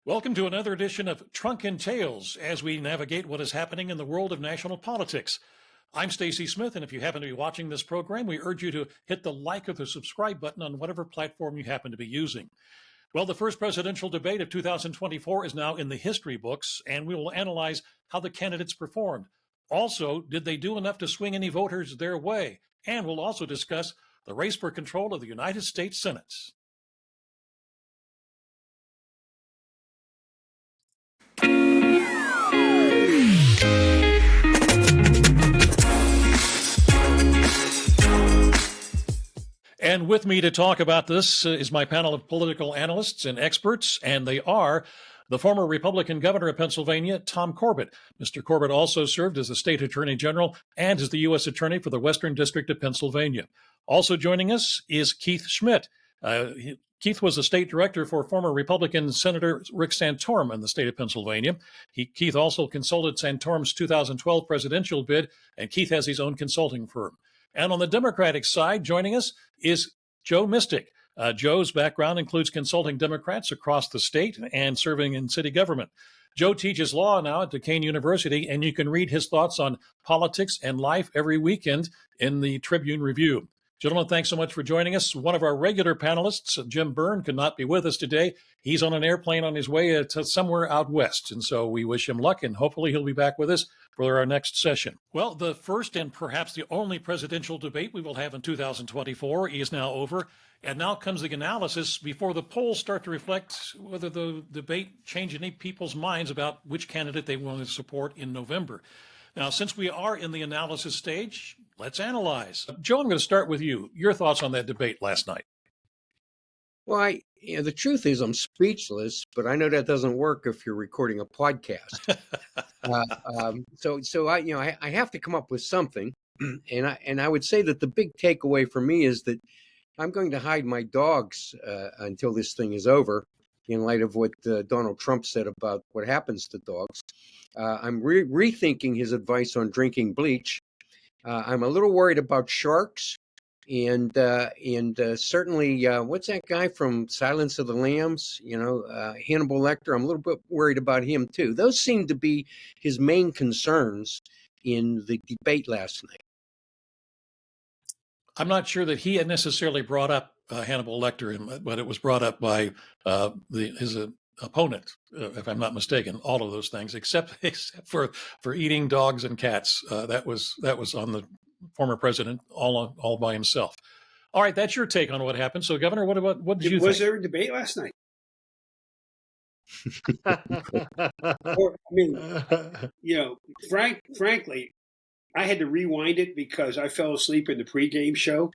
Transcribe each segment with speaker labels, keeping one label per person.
Speaker 1: Welcome to another edition of Trunk and Tales as we navigate what is happening in the world of national politics. I'm Stacy Smith, and if you happen to be watching this program, we urge you to hit the like or the subscribe button on whatever platform you happen to be using. Well, the first presidential debate of 2024 is now in the history books, and we will analyze how the candidates performed. Also, did they do enough to swing any voters their way? And we'll also discuss the race for control of the United States Senate. And with me to talk about this is my panel of political analysts and experts, and they are the former Republican governor of Pennsylvania, Tom Corbett. Mr. Corbett also served as the state attorney general and as the U.S. attorney for the Western District of Pennsylvania. Also joining us is Keith Schmidt. Keith was the state director for former Republican Senator Rick Santorum in the state of Pennsylvania. Keith also consulted Santorum's 2012 presidential bid, and Keith has his own consulting firm. And on the Democratic side, joining us is Joe Mistick. Joe's background includes consulting Democrats across the state and serving in city government. Joe teaches law now at Duquesne University, and you can read his thoughts on politics and life every weekend in the Tribune Review. Gentlemen, thanks so much for joining us. One of our regular panelists, Jim Byrne, could not be with us today. He's on an airplane on his way to somewhere out west, and so we wish him luck, and hopefully he'll be back with us for our next session. Well, the first and perhaps the only presidential debate we will have in 2024 is now over, and now comes the analysis before the polls start to reflect whether the debate changed any people's minds about which candidate they want to support in November. Now, since we are in the analysis stage, let's analyze. Joe, I'm going to start with you. Your thoughts on that debate last night.
Speaker 2: Well, the truth is I'm speechless, but I know that doesn't work if you're recording a podcast. So I have to come up with something, and I would say that the big takeaway for me is that I'm going to hide my dogs until this thing is over, in light of what Donald Trump said about what happens to dogs. I'm rethinking his advice on drinking bleach. I'm a little worried about sharks. And certainly, what's that guy from Silence of the Lambs? Hannibal Lecter. I'm a little bit worried about him too. Those seem to be his main concerns in the debate last night.
Speaker 1: I'm not sure that he had necessarily brought up Hannibal Lecter, but it was brought up by his opponent, if I'm not mistaken. All of those things, except for eating dogs and cats, that was on the former president all by himself. All right, that's your take on what happened. So, Governor, what did you think?
Speaker 3: Was there a debate last night? Frankly, I had to rewind it because I fell asleep in the pregame show.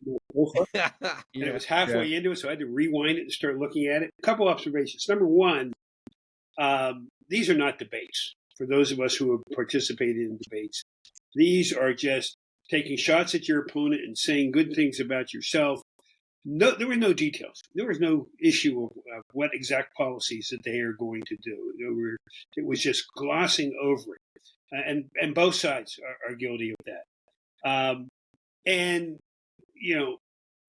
Speaker 3: And it was halfway into it, so I had to rewind it and start looking at it. A couple observations. Number one, these are not debates. For those of us who have participated in debates, these are just taking shots at your opponent and saying good things about yourself. No, there were no details. There was no issue of what exact policies that they are going to do. It was just glossing over it, and both sides are guilty of that.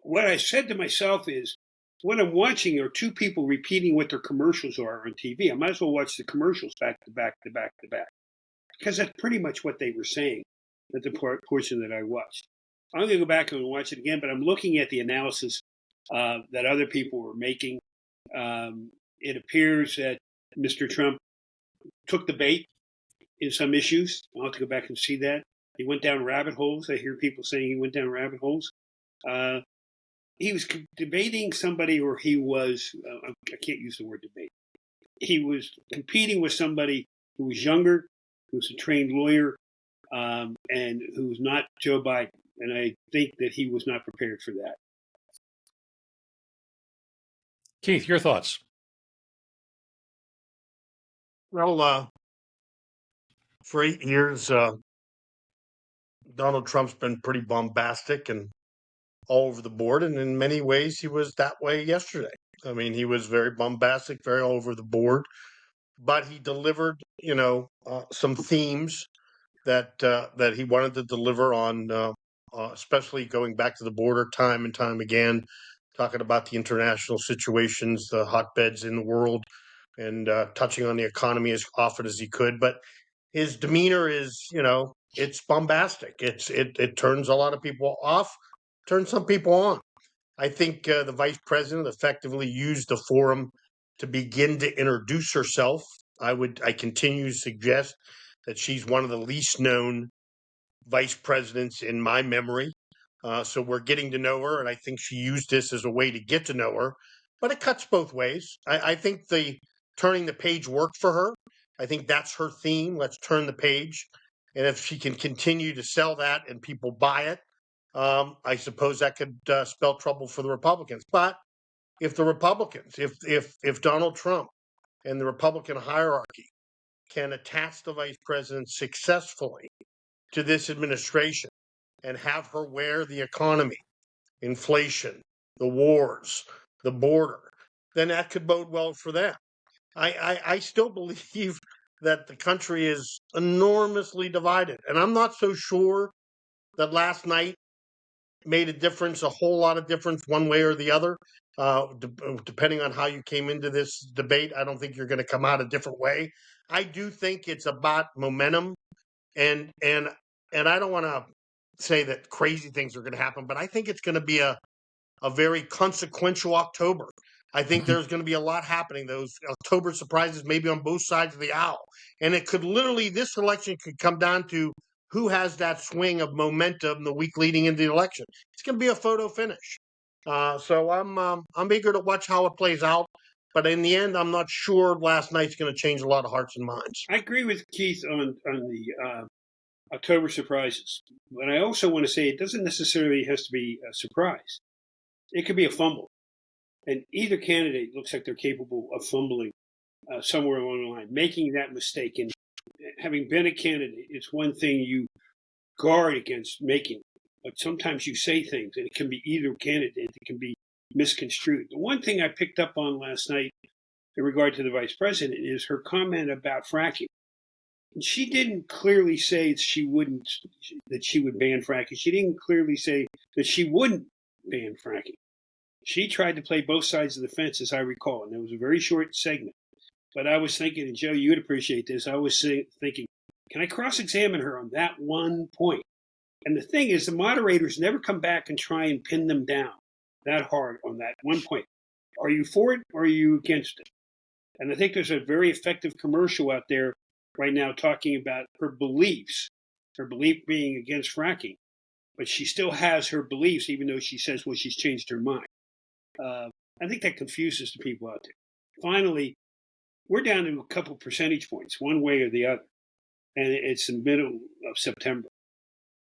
Speaker 3: What I said to myself is, what I'm watching are two people repeating what their commercials are on TV. I might as well watch the commercials back to back to back to back, because that's pretty much what they were saying at the portion that I watched. I'm going to go back and watch it again, but I'm looking at the analysis that other people were making. It appears that Mr. Trump took the bait in some issues. I'll have to go back and see that. He went down rabbit holes. I hear people saying he went down rabbit holes. He was debating somebody, or he was, I can't use the word debate. He was competing with somebody who was younger, who was a trained lawyer, and who's not Joe Biden. And I think that he was not prepared for that.
Speaker 1: Keith, your thoughts?
Speaker 4: Well, for 8 years, Donald Trump's been pretty bombastic and all over the board. And in many ways, he was that way yesterday. I mean, he was very bombastic, very all over the board. But he delivered, some themes that he wanted to deliver on, especially going back to the border time and time again, talking about the international situations, the hotbeds in the world. and touching on the economy as often as he could. But his demeanor is, it's bombastic. It turns a lot of people off, turns some people on. I think the vice president effectively used the forum to begin to introduce herself. I continue to suggest that she's one of the least known vice presidents in my memory. So we're getting to know her, and I think she used this as a way to get to know her. But it cuts both ways. I think the turning the page worked for her. I think that's her theme. Let's turn the page. And if she can continue to sell that and people buy it, I suppose that could spell trouble for the Republicans. But if the Republicans, if Donald Trump and the Republican hierarchy can attach the vice president successfully to this administration and have her wear the economy, inflation, the wars, the border, then that could bode well for them. I still believe that the country is enormously divided. And I'm not so sure that last night made a whole lot of difference one way or the other. Depending on how you came into this debate, I don't think you're going to come out a different way. I do think it's about momentum, and I don't want to say that crazy things are going to happen, but I think it's going to be a very consequential October. I think there's going to be a lot happening. Those October surprises maybe on both sides of the aisle. And it could literally, this election could come down to who has that swing of momentum the week leading into the election. It's going to be a photo finish. So I'm eager to watch how it plays out. But in the end, I'm not sure last night's going to change a lot of hearts and minds.
Speaker 3: I agree with Keith on the October surprises. But I also want to say it doesn't necessarily have to be a surprise. It could be a fumble. And either candidate looks like they're capable of fumbling somewhere along the line, making that mistake. And having been a candidate, it's one thing you guard against making. But sometimes you say things, and it can be either candidate. It can be misconstrued. The one thing I picked up on last night in regard to the vice president is her comment about fracking. And she didn't clearly say that she would ban fracking. She didn't clearly say that she wouldn't ban fracking. She tried to play both sides of the fence, as I recall, and it was a very short segment. But I was thinking, and Joe, you would appreciate this, I was thinking, can I cross-examine her on that one point? And the thing is, the moderators never come back and try and pin them down that hard on that one point. Are you for it or are you against it? And I think there's a very effective commercial out there right now talking about her beliefs, her belief being against fracking. But she still has her beliefs, even though she says, well, she's changed her mind. I think that confuses the people out there. Finally, we're down to a couple percentage points, one way or the other. And it's the middle of September.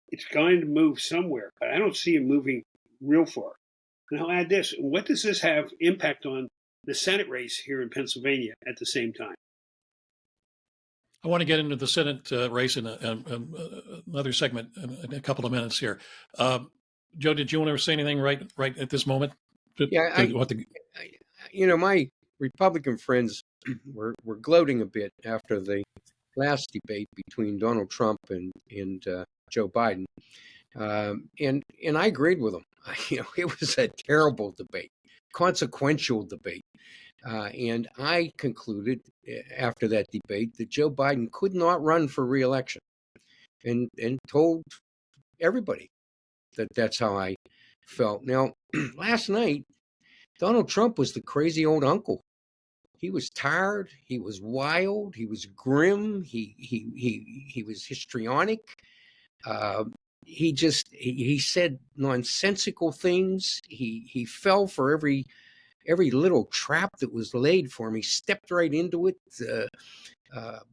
Speaker 3: It's going to move somewhere, but I don't see it moving real far. And I'll add this. What does this have impact on the Senate race here in Pennsylvania at the same time?
Speaker 1: I want to get into the Senate race in another segment in a couple of minutes here. Joe, did you want to say anything right at this moment?
Speaker 2: My Republican friends were gloating a bit after the last debate between Donald Trump and Joe Biden, and I agreed with them. It was a terrible debate, consequential debate, and I concluded after that debate that Joe Biden could not run for re-election, and told everybody that that's how I felt. Now, last night, Donald Trump was the crazy old uncle. He was tired. He was wild. He was grim. He was histrionic. He said nonsensical things. He fell for every little trap that was laid for him. He stepped right into it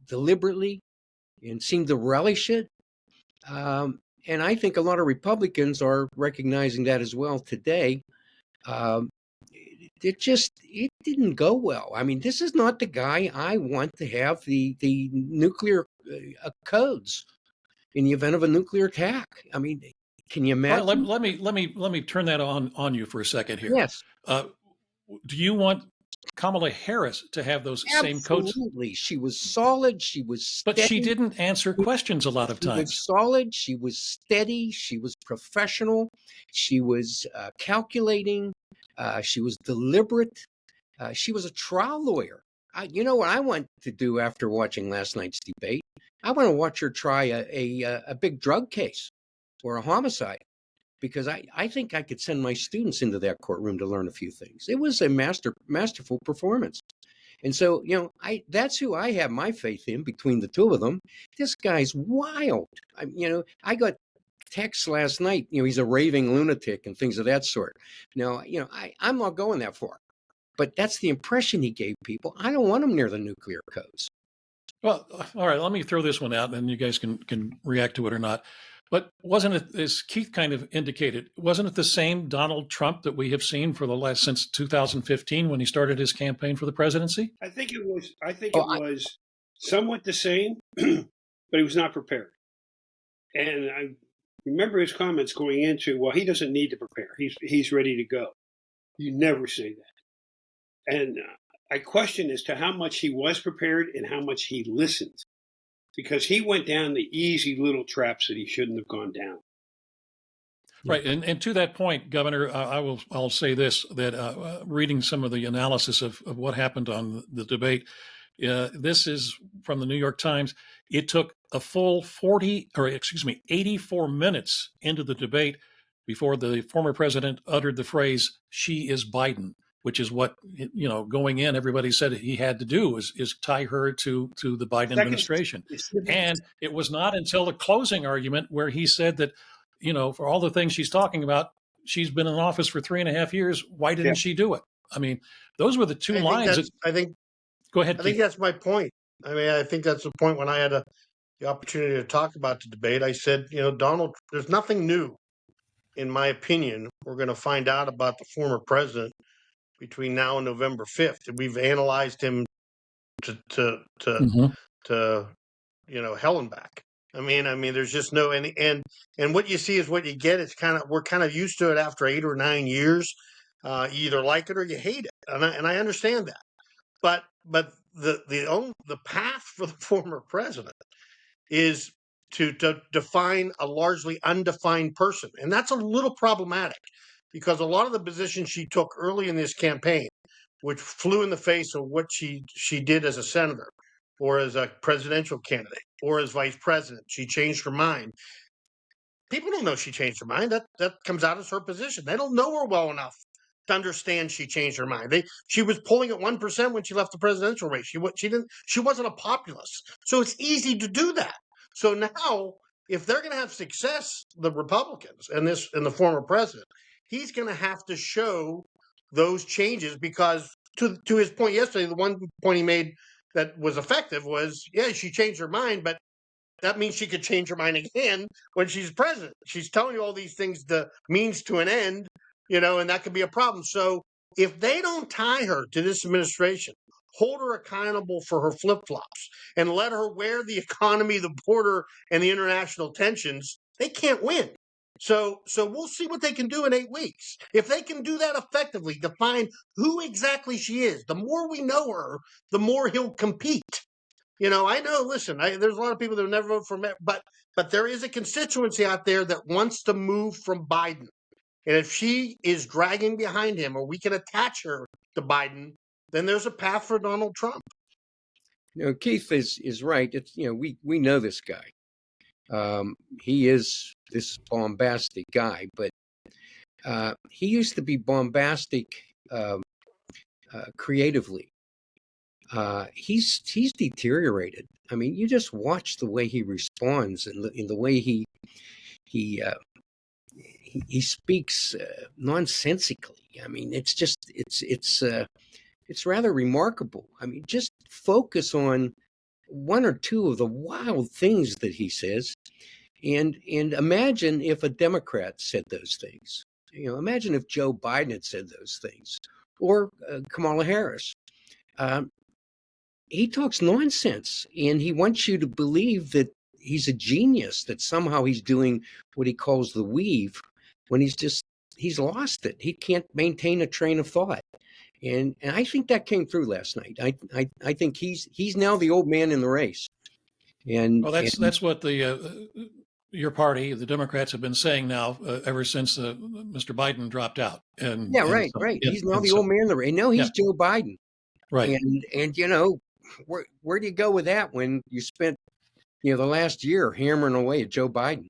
Speaker 2: deliberately and seemed to relish it. And I think a lot of Republicans are recognizing that as well today. It didn't go well. I mean, this is not the guy I want to have the nuclear codes in the event of a nuclear attack. I mean, can you imagine?
Speaker 1: All right, let me turn that on you for a second here.
Speaker 2: Yes.
Speaker 1: Do you want Kamala Harris to have those same codes?
Speaker 2: Absolutely. She was solid. She was steady.
Speaker 1: But she didn't answer questions a lot of times.
Speaker 2: She was solid. She was steady. She was professional. She was calculating. She was deliberate. She was a trial lawyer. You know what I want to do after watching last night's debate? I want to watch her try a big drug case or a homicide, because I think I could send my students into that courtroom to learn a few things. It was a masterful performance. And so, that's who I have my faith in between the two of them. This guy's wild. I got texts last night, he's a raving lunatic and things of that sort. Now, I'm not going that far, but that's the impression he gave people. I don't want him near the nuclear codes.
Speaker 1: Well, all right, let me throw this one out and you guys can react to it or not. But wasn't it, as Keith kind of indicated, wasn't it the same Donald Trump that we have seen for the last since 2015 when he started his campaign for the presidency?
Speaker 3: I think it was. It was somewhat the same, but he was not prepared. And I remember his comments going into, well, he doesn't need to prepare. He's ready to go. You never say that. And I question as to how much he was prepared and how much he listened, because he went down the easy little traps that he shouldn't have gone down.
Speaker 1: Right, and to that point, Governor, I'll say this, that reading some of the analysis of what happened on the debate, this is from the New York Times. It took a full 84 minutes into the debate before the former president uttered the phrase, "She is Biden," which is what, going in, everybody said he had to do is tie her to the Biden administration. And it was not until the closing argument where he said that, for all the things she's talking about, she's been in office for 3.5 years. Why didn't she do it? I mean, those were the two lines. Go ahead.
Speaker 4: I think that's my point. I mean, I think that's the point. When I had the opportunity to talk about the debate, I said, Donald, there's nothing new, in my opinion. We're going to find out about the former president between now and November 5th. We've analyzed him to hell and back. I mean, there's just no, and what you see is what you get. It's we're kind of used to it after 8 or 9 years. You either like it or you hate it, and I understand that. But the path for the former president is to define a largely undefined person, and that's a little problematic, because a lot of the positions she took early in this campaign, which flew in the face of what she did as a senator or as a presidential candidate or as vice president, she changed her mind. People don't know she changed her mind. That comes out as her position. They don't know her well enough to understand she changed her mind. She was polling at 1% when she left the presidential race. She wasn't a populist, so it's easy to do that. So now, if they're going to have success, the Republicans and the former president, he's going to have to show those changes, because to his point yesterday, the one point he made that was effective was, yeah, she changed her mind, but that means she could change her mind again when she's president. She's telling you all these things, the means to an end, and that could be a problem. So if they don't tie her to this administration, hold her accountable for her flip-flops, and let her wear the economy, the border, and the international tensions, they can't win. So we'll see what they can do in 8 weeks. If they can do that effectively, define who exactly she is, the more we know her, the more he'll compete. I know, listen, there's a lot of people that will never vote for him, but there is a constituency out there that wants to move from Biden. And if she is dragging behind him, or we can attach her to Biden, then there's a path for Donald Trump.
Speaker 2: Keith is right. It's we know this guy. He is this bombastic guy, but he used to be bombastic creatively. He's deteriorated. I mean, you just watch the way he responds and the way he speaks nonsensically. I mean, it's rather remarkable. I mean, just focus on one or two of the wild things that he says, and imagine if a Democrat said those things. Imagine if Joe Biden had said those things, or Kamala Harris. He talks nonsense, and he wants you to believe that he's a genius, that somehow he's doing what he calls the weave, when he's lost it. He can't maintain a train of thought. And I think that came through last night. I think he's now the old man in the race. And
Speaker 1: well, that's what your party, the Democrats, have been saying now ever since Mr. Biden dropped out.
Speaker 2: Right. He's now the old man in the race. No, he's Joe Biden.
Speaker 1: Right.
Speaker 2: And where do you go with that when you spent the last year hammering away at Joe Biden?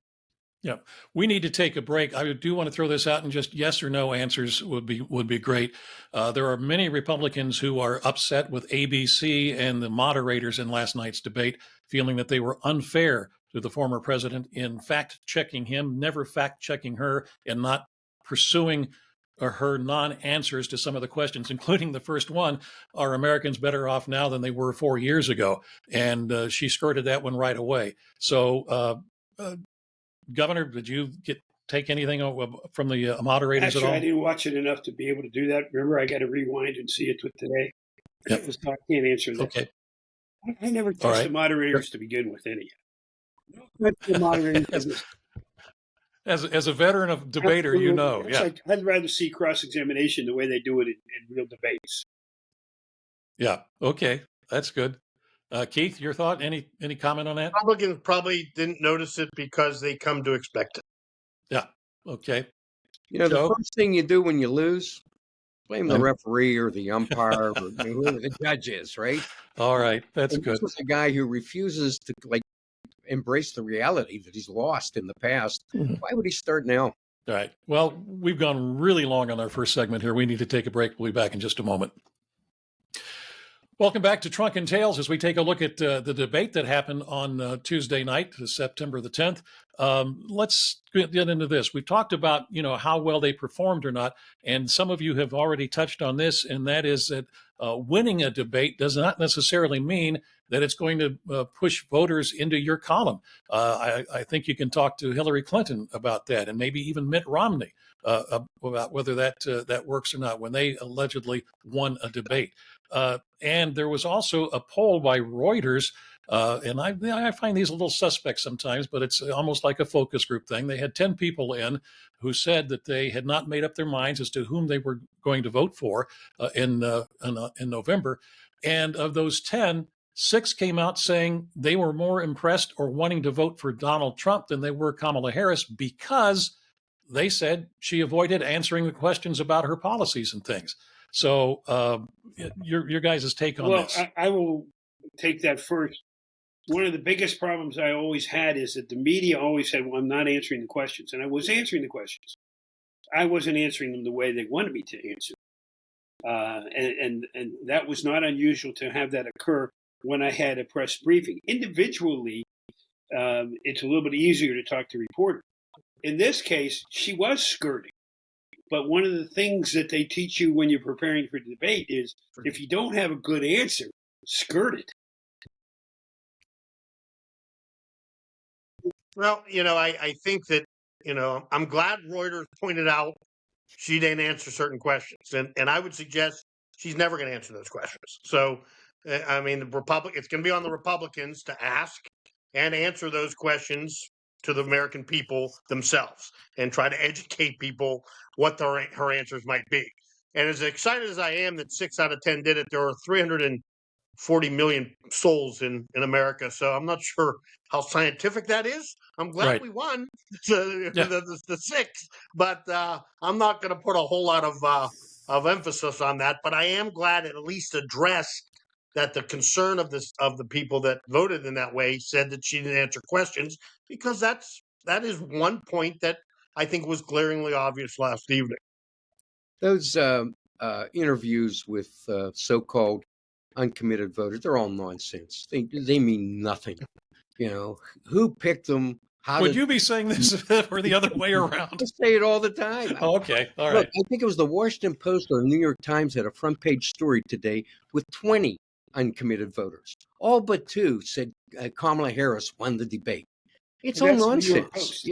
Speaker 1: Yeah, we need to take a break. I do want to throw this out, and just yes or no answers would be great. There are many Republicans who are upset with ABC and the moderators in last night's debate, feeling that they were unfair to the former president in fact checking him, never fact checking her, and not pursuing her non-answers to some of the questions, including the first one: Are Americans better off now than they were 4 years ago? And she skirted that one right away. So. Governor, did you take anything from the moderators
Speaker 3: Actually,
Speaker 1: at all?
Speaker 3: I didn't watch it enough to be able to do that. Remember, I got to rewind and see it with today.
Speaker 1: Yep.
Speaker 3: So I can't answer that.
Speaker 1: Okay.
Speaker 3: I never touched the moderators to begin with, any. The moderators.
Speaker 1: As a veteran of debater, you know.
Speaker 3: Yeah. Like, I'd rather see cross-examination the way they do it in real debates.
Speaker 1: Yeah. Okay. That's good. Keith, your thought? Any comment on that?
Speaker 4: Republicans probably didn't notice it because they come to expect it.
Speaker 1: Yeah. Okay.
Speaker 2: The first thing you do when you lose, blame the referee or the umpire or whoever the judge is, right?
Speaker 1: All right. That's good.
Speaker 2: This is a guy who refuses to embrace the reality that he's lost in the past. Mm-hmm. Why would he start now?
Speaker 1: All right. Well, we've gone really long on our first segment here. We need to take a break. We'll be back in just a moment. Welcome back to Trunk and Tales as we take a look at the debate that happened on Tuesday night, September the 10th. Let's get into this. We've talked about, how well they performed or not, and some of you have already touched on this, and that is that winning a debate does not necessarily mean that it's going to push voters into your column. I think you can talk to Hillary Clinton about that, and maybe even Mitt Romney about whether that works or not when they allegedly won a debate. And there was also a poll by Reuters, and I find these a little suspect sometimes, but it's almost like a focus group thing. They had 10 people in who said that they had not made up their minds as to whom they were going to vote for in November. And of those 10, 6 came out saying they were more impressed or wanting to vote for Donald Trump than they were Kamala Harris because they said she avoided answering the questions about her policies and things. So your guys' take on this?
Speaker 3: Well, I will take that first. One of the biggest problems I always had is that the media always said, well, I'm not answering the questions. And I was answering the questions. I wasn't answering them the way they wanted me to answer. And that was not unusual to have that occur when I had a press briefing. Individually, it's a little bit easier to talk to reporters. In this case, she was skirting. But one of the things that they teach you when you're preparing for debate is if you don't have a good answer, skirt it.
Speaker 4: Well, I think that, I'm glad Reuters pointed out she didn't answer certain questions. And I would suggest she's never going to answer those questions. So, it's going to be on the Republicans to ask and answer those questions to the American people themselves and try to educate people what her answers might be. And as excited as I am that 6 out of 10 did it, there are 340 million souls in America. So I'm not sure how scientific that is. I'm glad we won the 6, but I'm not going to put a whole lot of emphasis on that. But I am glad it at least addressed that the concern of the people that voted in that way said that she didn't answer questions, because that is one point that I think was glaringly obvious last evening.
Speaker 2: Those interviews with so-called uncommitted voters, they're all nonsense. They mean nothing. Who picked them?
Speaker 1: Would you be saying this or the other way around?
Speaker 2: I say it all the time.
Speaker 1: Oh, okay. All right.
Speaker 2: Look, I think it was the Washington Post or New York Times had a front page story today with 20 uncommitted voters. All but 2 said Kamala Harris won the debate. It's all nonsense.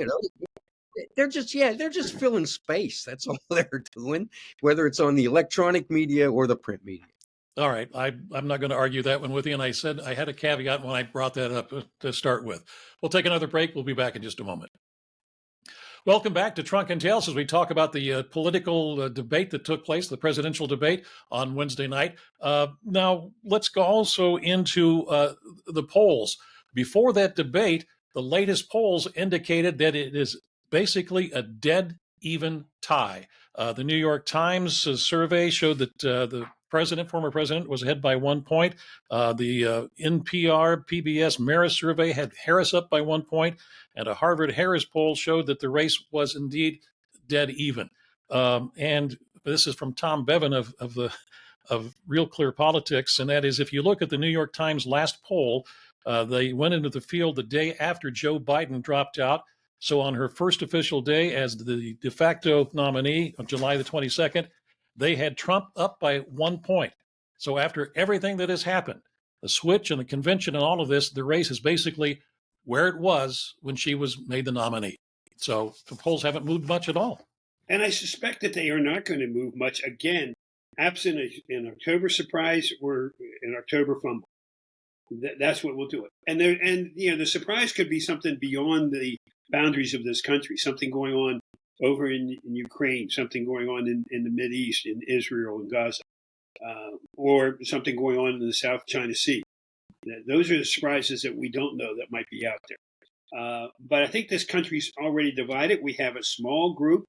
Speaker 2: They're just filling space. That's all they're doing, whether it's on the electronic media or the print media.
Speaker 1: All right. I'm not going to argue that one with you. And I said I had a caveat when I brought that up to start with. We'll take another break. We'll be back in just a moment. Welcome back to Trunk and Tales as we talk about the political debate that took place, the presidential debate on Wednesday night. Now, let's go also into the polls. Before that debate, the latest polls indicated that it is basically a dead even tie. The New York Times survey showed that the former president, was ahead by 1 point. The NPR PBS Marist survey had Harris up by 1 point, and a Harvard Harris poll showed that the race was indeed dead even. And this is from Tom Bevan of Real Clear Politics, and that is, if you look at the New York Times last poll, they went into the field the day after Joe Biden dropped out. So on her first official day as the de facto nominee on July the 22nd, they had Trump up by 1 point. So after everything that has happened, the switch and the convention and all of this, the race is basically where it was when she was made the nominee. So the polls haven't moved much at all.
Speaker 3: And I suspect that they are not going to move much again, absent an October surprise or an October fumble. That's what will do it. And the surprise could be something beyond the boundaries of this country, something going on over in Ukraine, something going on in the Mideast, in Israel and Gaza, or something going on in the South China Sea. Those are the surprises that we don't know that might be out there. But I think this country's already divided. We have a small group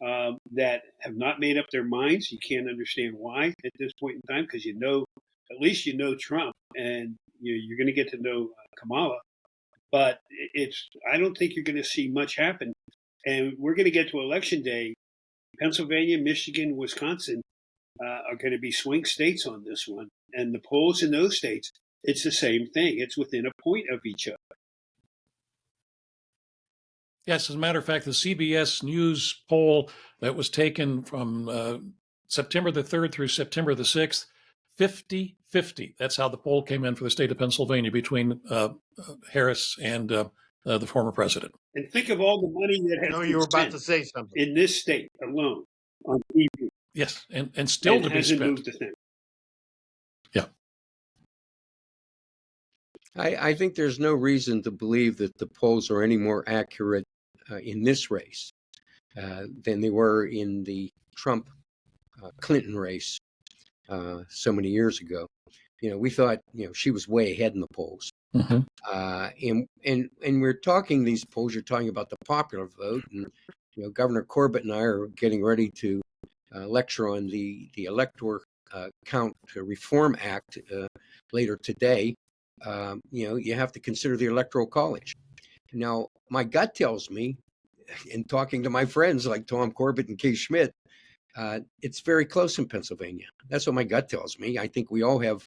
Speaker 3: that have not made up their minds. You can't understand why at this point in time, because at least you know Trump, and you're going to get to know Kamala. But I don't think you're going to see much happen. And we're going to get to Election Day. Pennsylvania, Michigan, Wisconsin are going to be swing states on this one. And the polls in those states, it's the same thing. It's within a point of each other.
Speaker 1: Yes, as a matter of fact, the CBS News poll that was taken from September the 3rd through September the 6th, 50-50. That's how the poll came in for the state of Pennsylvania between Harris and the former president.
Speaker 3: And think of all the money that has been
Speaker 4: you were about
Speaker 3: spent
Speaker 4: to say something
Speaker 3: in this state alone on TV.
Speaker 1: Yes, and still to be
Speaker 3: hasn't
Speaker 1: spent.
Speaker 3: moved a thing.
Speaker 1: Yeah.
Speaker 2: I think there's no reason to believe that the polls are any more accurate in this race than they were in the Trump-Clinton race so many years ago. We thought she was way ahead in the polls.
Speaker 1: Mm-hmm.
Speaker 2: And we're talking these polls. You're talking about the popular vote, and Governor Corbett and I are getting ready to lecture on the Electoral Count Reform Act later today. You have to consider the Electoral College. Now, my gut tells me, in talking to my friends like Tom Corbett and Kay Schmidt, it's very close in Pennsylvania. That's what my gut tells me. I think we all have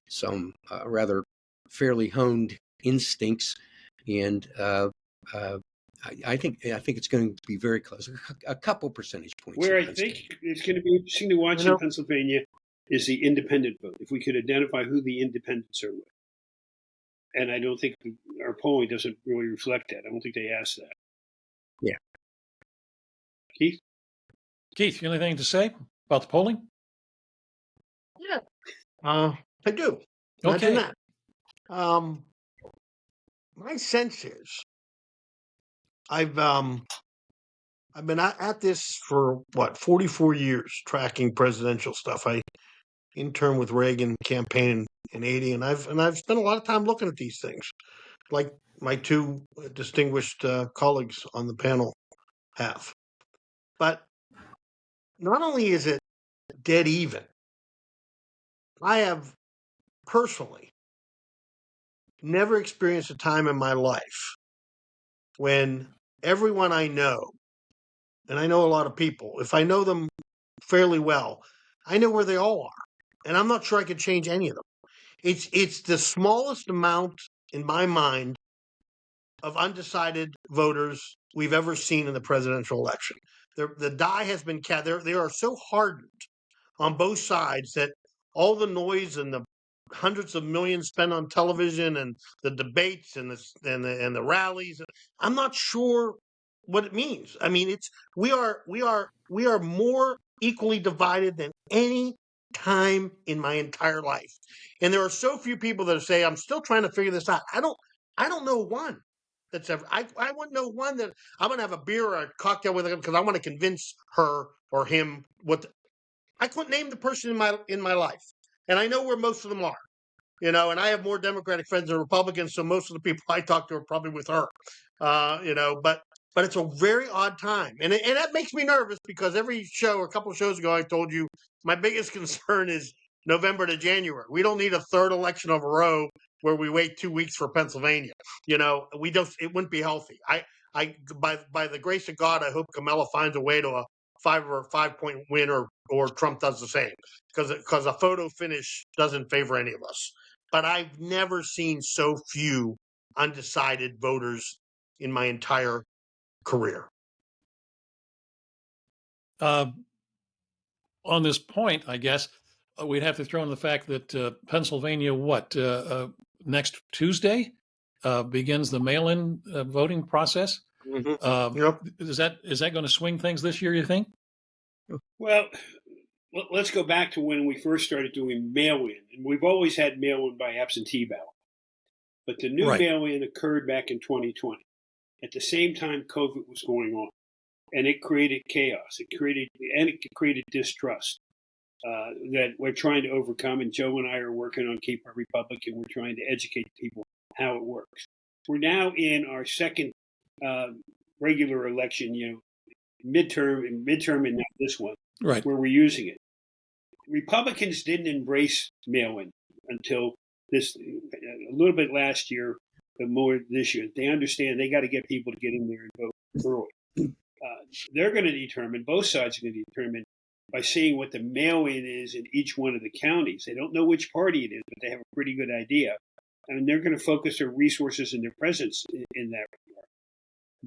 Speaker 2: some rather fairly honed instincts, and I think it's going to be very close, a couple percentage points.
Speaker 3: Where I think it's going to be interesting to watch in Pennsylvania is the independent vote. If we could identify who the independents are with. And I don't think our polling doesn't really reflect that. I don't think they asked that.
Speaker 2: Yeah.
Speaker 3: Keith,
Speaker 1: you have anything to say about the polling?
Speaker 4: Yeah. I do.
Speaker 1: Okay.
Speaker 4: Imagine that. My sense is I've been at this for 44 years tracking presidential stuff. I interned with Reagan campaign in '80, and I've spent a lot of time looking at these things, like my two distinguished colleagues on the panel have. But not only is it dead even, I have personally never experienced a time in my life when everyone I know, and I know a lot of people, if I know them fairly well, I know where they all are. And I'm not sure I could change any of them. It's the smallest amount, in my mind, of undecided voters we've ever seen in the presidential election. The die has been cast. They are so hardened on both sides that all the noise and the hundreds of millions spent on television and the debates and the rallies, I'm not sure what it means. I mean, we are more equally divided than any time in my entire life. And there are so few people that say, I'm still trying to figure this out. I don't know one that's ever, I wouldn't know one that I'm going to have a beer or a cocktail with them because I want to convince her or him I couldn't name the person in my life. And I know where most of them are, and I have more Democratic friends than Republicans. So most of the people I talk to are probably with her, but but it's a very odd time. And that makes me nervous because every show, a couple of shows ago, I told you my biggest concern is November to January. We don't need a third election of a row where we wait 2 weeks for Pennsylvania. It wouldn't be healthy. By the grace of God, I hope Kamala finds a way to a 5-point win, or Trump does the same, because a photo finish doesn't favor any of us. But I've never seen so few undecided voters in my entire career.
Speaker 1: On this point, I guess we'd have to throw in the fact that Pennsylvania, next Tuesday begins the mail-in voting process.
Speaker 4: Yep.
Speaker 1: Is that going to swing things this year, you think?
Speaker 3: Well, let's go back to when we first started doing mail-in, and we've always had mail-in by absentee ballot. But the new
Speaker 1: Right.
Speaker 3: mail-in occurred back in 2020. At the same time, COVID was going on, and it created chaos. It created distrust that we're trying to overcome. And Joe and I are working on Keep Our Republic, and we're trying to educate people how it works. We're now in our second regular election, midterm, and now this one,
Speaker 1: Right.
Speaker 3: where we're using it. Republicans didn't embrace mail-in until a little bit last year, but more this year. They understand they got to get people to get in there and vote early. They're going to determine, both sides are going to determine by seeing what the mail-in is in each one of the counties. They don't know which party it is, but they have a pretty good idea. And they're going to focus their resources and their presence in that regard.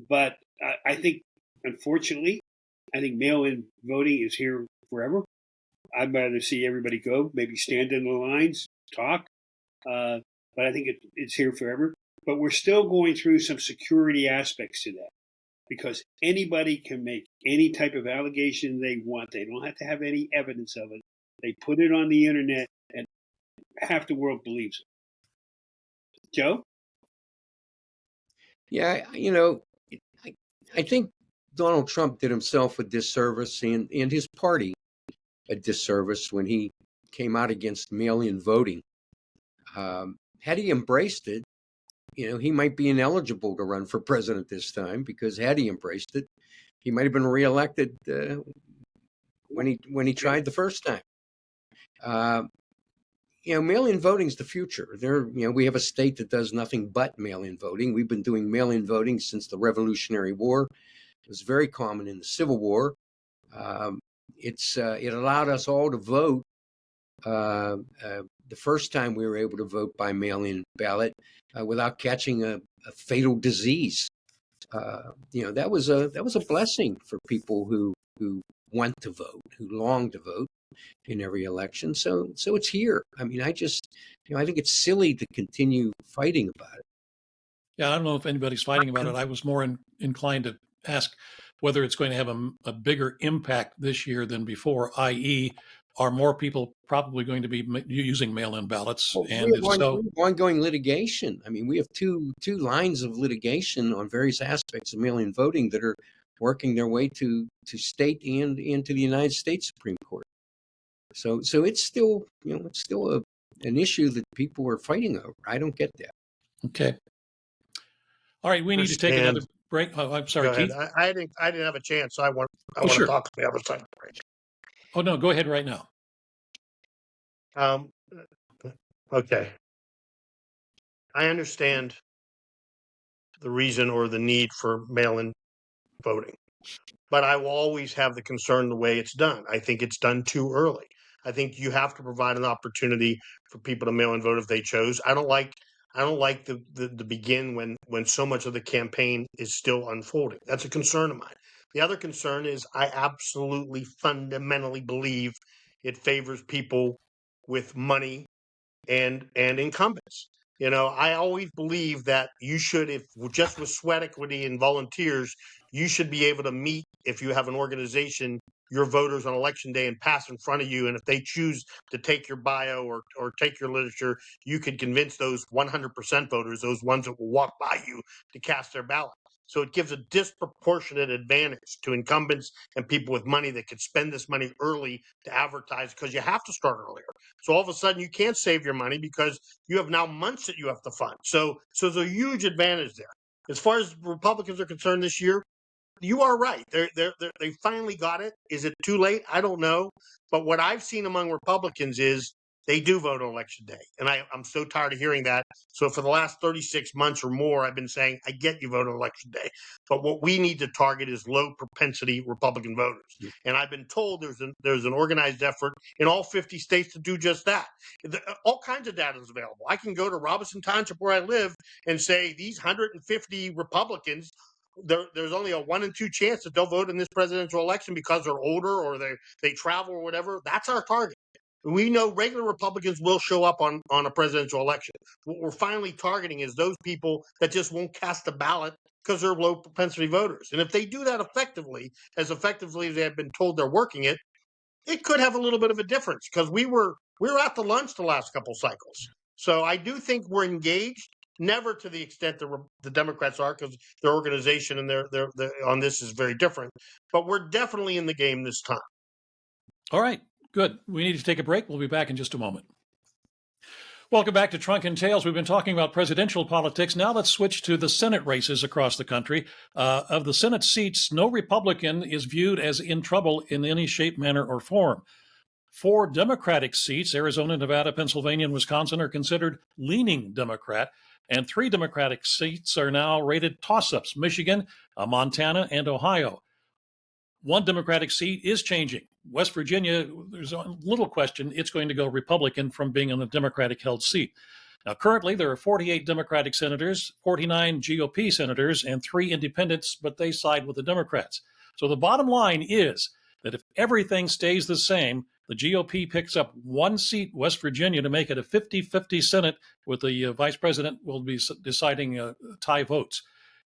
Speaker 3: But I think, unfortunately, mail-in voting is here forever. I'd rather see everybody go, maybe stand in the lines, talk. But I think it's here forever. But we're still going through some security aspects to that, because anybody can make any type of allegation they want. They don't have to have any evidence of it. They put it on the internet, and half the world believes it. Joe?
Speaker 2: Yeah, I think Donald Trump did himself a disservice and his party a disservice when he came out against mail-in voting. Had he embraced it, he might be ineligible to run for president this time, because had he embraced it, he might have been reelected when he tried the first time. Mail-in voting is the future. We have a state that does nothing but mail-in voting. We've been doing mail-in voting since the Revolutionary War. It was very common in the Civil War. It allowed us all to vote. The first time we were able to vote by mail-in ballot without catching a fatal disease. That was a blessing for people who want to vote, who long to vote in every election. So it's here. I mean, I think it's silly to continue fighting about it.
Speaker 1: Yeah, I don't know if anybody's fighting about it. I was more inclined to ask whether it's going to have a bigger impact this year than before, i.e., are more people probably going to be using mail-in ballots?
Speaker 2: Well,
Speaker 1: and if so,
Speaker 2: ongoing litigation. I mean, we have two lines of litigation on various aspects of mail-in voting that are working their way to state and into the United States Supreme Court. So it's still an issue that people are fighting over. I don't get that.
Speaker 1: Okay. All right, we need to take another break. Oh, I'm sorry, Keith.
Speaker 4: I didn't have a chance, so I want
Speaker 1: Sure.
Speaker 4: to talk to the other side of the break.
Speaker 1: Oh, no, go ahead right now.
Speaker 4: Okay. I understand the reason or the need for mail-in voting, but I will always have the concern the way it's done. I think it's done too early. I think you have to provide an opportunity for people to mail in vote if they chose. I don't like the begin when so much of the campaign is still unfolding. That's a concern of mine. The other concern is I absolutely fundamentally believe it favors people with money and incumbents. I always believe that you should, if just with sweat equity and volunteers, you should be able to meet, if you have an organization, your voters on election day and pass in front of you. And if they choose to take your bio or take your literature, you could convince those 100% voters, those ones that will walk by you, to cast their ballot. So it gives a disproportionate advantage to incumbents and people with money that could spend this money early to advertise, because you have to start earlier. So all of a sudden you can't save your money because you have now months that you have to fund. So there's a huge advantage there. As far as Republicans are concerned this year, you are right. They finally got it. Is it too late? I don't know. But what I've seen among Republicans is they do vote on election day. And I'm so tired of hearing that. So for the last 36 months or more, I've been saying, I get you vote on election day. But what we need to target is low propensity Republican voters. And I've been told there's an organized effort in all 50 states to do just that. All kinds of data is available. I can go to Robinson Township where I live and say these 150 Republicans, there's only a 1 in 2 chance that they'll vote in this presidential election because they're older or they travel or whatever. That's our target. We know regular Republicans will show up on a presidential election. What we're finally targeting is those people that just won't cast a ballot because they're low propensity voters. And if they do that effectively as they have been told they're working it, it could have a little bit of a difference because we were at the lunch the last couple cycles. So I do think we're engaged. Never to the extent the Democrats are, because their organization and their on this is very different. But we're definitely in the game this time.
Speaker 1: All right, good. We need to take a break. We'll be back in just a moment. Welcome back to Trunk and Tales. We've been talking about presidential politics. Now let's switch to the Senate races across the country. Of the Senate seats, no Republican is viewed as in trouble in any shape, manner, or form. 4 Democratic seats, Arizona, Nevada, Pennsylvania, and Wisconsin, are considered leaning Democrat. And 3 Democratic seats are now rated toss-ups, Michigan, Montana, and Ohio. 1 Democratic seat is changing. West Virginia, there's a little question, it's going to go Republican from being in a Democratic-held seat. Now, currently, there are 48 Democratic senators, 49 GOP senators, and 3 independents, but they side with the Democrats. So the bottom line is that if everything stays the same, the GOP picks up 1 seat, West Virginia, to make it a 50-50 Senate, with the vice president will be deciding tie votes.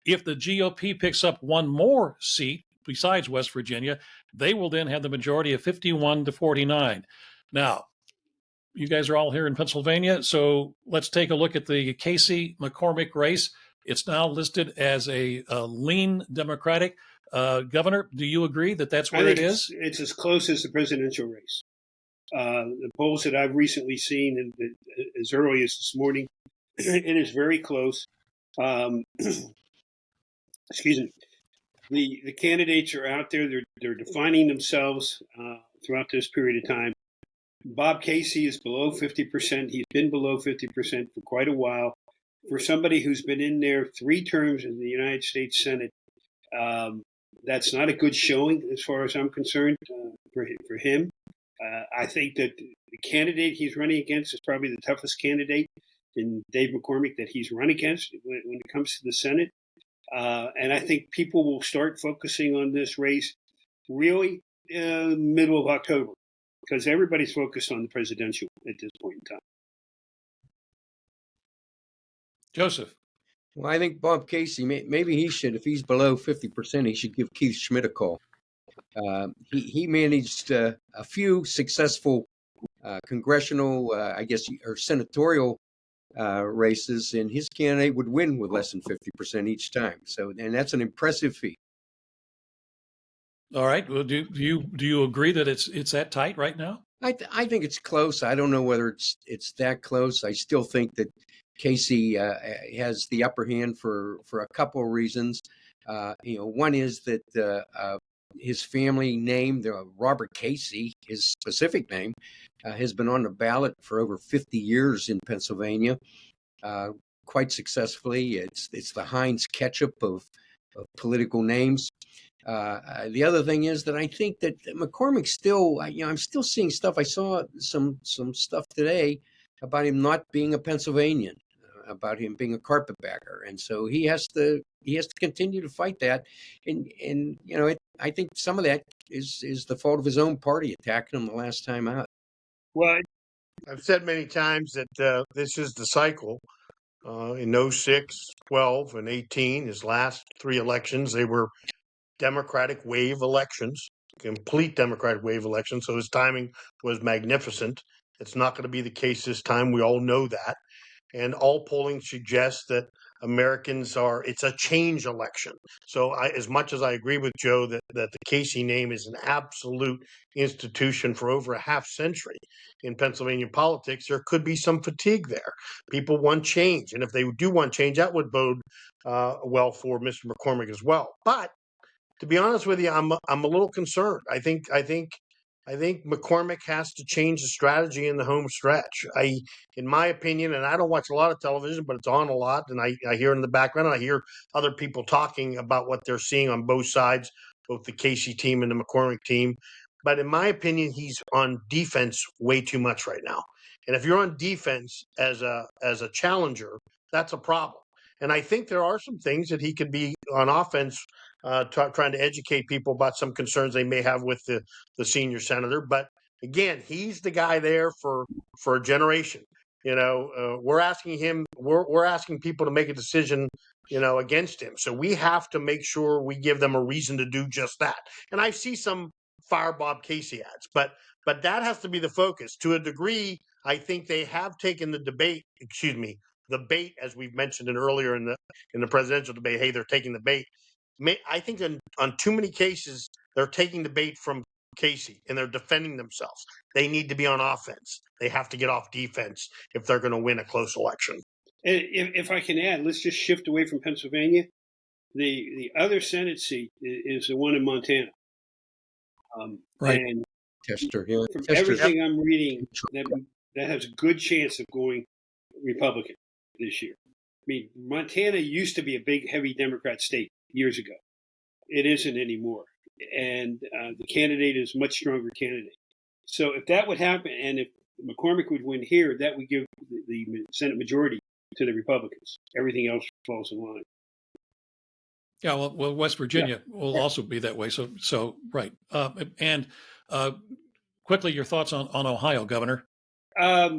Speaker 1: If the GOP picks up 1 more seat besides West Virginia, they will then have the majority of 51-49. Now, you guys are all here in Pennsylvania, so let's take a look at the Casey-McCormick race. It's now listed as a lean Democratic. Governor, do you agree that that's where it is?
Speaker 3: It's as close as the presidential race. The polls that I've recently seen, and as early as this morning, it is very close. Excuse me. The candidates are out there. They're defining themselves throughout this period of time. Bob Casey is below 50%. He's been below 50% for quite a while. For somebody who's been in there 3 terms in the United States Senate, that's not a good showing as far as I'm concerned for him. I think that the candidate he's running against is probably the toughest candidate in Dave McCormick that he's run against when it comes to the Senate. And I think people will start focusing on this race really middle of October, because everybody's focused on the presidential at this point in time.
Speaker 1: Joseph.
Speaker 2: Well, I think Bob Casey, maybe he should, if he's below 50%, he should give Keith Schmidt a call. He managed a few successful congressional, or senatorial races, and his candidate would win with less than 50% each time. So, and that's an impressive feat.
Speaker 1: All right. Well, do you agree that it's that tight right now?
Speaker 2: I think it's close. I don't know whether it's that close. I still think that Casey has the upper hand for a couple of reasons. One is that his family name, Robert Casey, his specific name, has been on the ballot for over 50 years in Pennsylvania, quite successfully. It's the Heinz ketchup of political names. The other thing is that I think that McCormick still, I'm still seeing stuff. I saw some stuff today about him not being a Pennsylvanian, about him being a carpetbagger, and so he has to continue to fight that. And I think some of that is the fault of his own party attacking him the last time out.
Speaker 3: Well,
Speaker 4: I've said many times that this is the cycle. In 06, 12, and 18, his last 3 elections, they were Democratic wave elections, complete Democratic wave elections. So his timing was magnificent. It's not going to be the case this time. We all know that. And all polling suggests that it's a change election. So as much as I agree with Joe that the Casey name is an absolute institution for over a half century in Pennsylvania politics, there could be some fatigue there. People want change. And if they do want change, that would bode well for Mr. McCormick as well. But to be honest with you, I'm a little concerned. I think McCormick has to change the strategy in the home stretch. In my opinion, and I don't watch a lot of television, but it's on a lot, and I hear in the background, I hear other people talking about what they're seeing on both sides, both the Casey team and the McCormick team. But in my opinion, he's on defense way too much right now. And if you're on defense as a challenger, that's a problem. And I think there are some things that he could be on offense, trying to educate people about some concerns they may have with the senior senator. But again, he's the guy there for a generation. We're asking him, we're asking people to make a decision, against him. So we have to make sure we give them a reason to do just that. And I see some fire Bob Casey ads, but that has to be the focus. To a degree, I think they have taken the bait, as we've mentioned earlier in the presidential debate. Hey, they're taking the bait. I think on too many cases, they're taking the bait from Casey and they're defending themselves. They need to be on offense. They have to get off defense if they're going to win a close election.
Speaker 3: And if I can add, let's just shift away from Pennsylvania. The other Senate seat is the one in Montana.
Speaker 1: Right.
Speaker 3: And
Speaker 2: Tester, yeah.
Speaker 3: from
Speaker 2: Tester.
Speaker 3: everything I'm reading, that has a good chance of going Republican this year. I mean, Montana used to be a big, heavy Democrat state years ago. It isn't anymore. And the candidate is a much stronger candidate. So if that would happen, and if McCormick would win here, that would give the Senate majority to the Republicans. Everything else falls in line.
Speaker 1: Yeah, well, West Virginia will also be that way. So right. And quickly, your thoughts on Ohio, Governor?
Speaker 3: I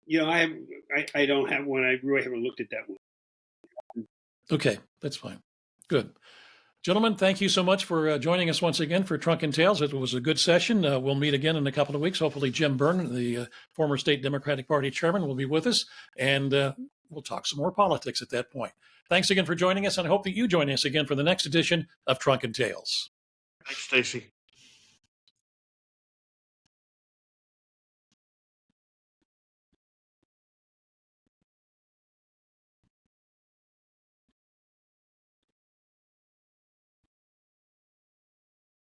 Speaker 3: don't have one. I really haven't looked at that one.
Speaker 1: Okay, that's fine. Good. Gentlemen, thank you so much for joining us once again for Trunk and Tales. It was a good session. We'll meet again in a couple of weeks. Hopefully, Jim Byrne, the former state Democratic Party chairman, will be with us, and we'll talk some more politics at that point. Thanks again for joining us, and I hope that you join us again for the next edition of Trunk and Tales.
Speaker 4: Thanks, Stacy.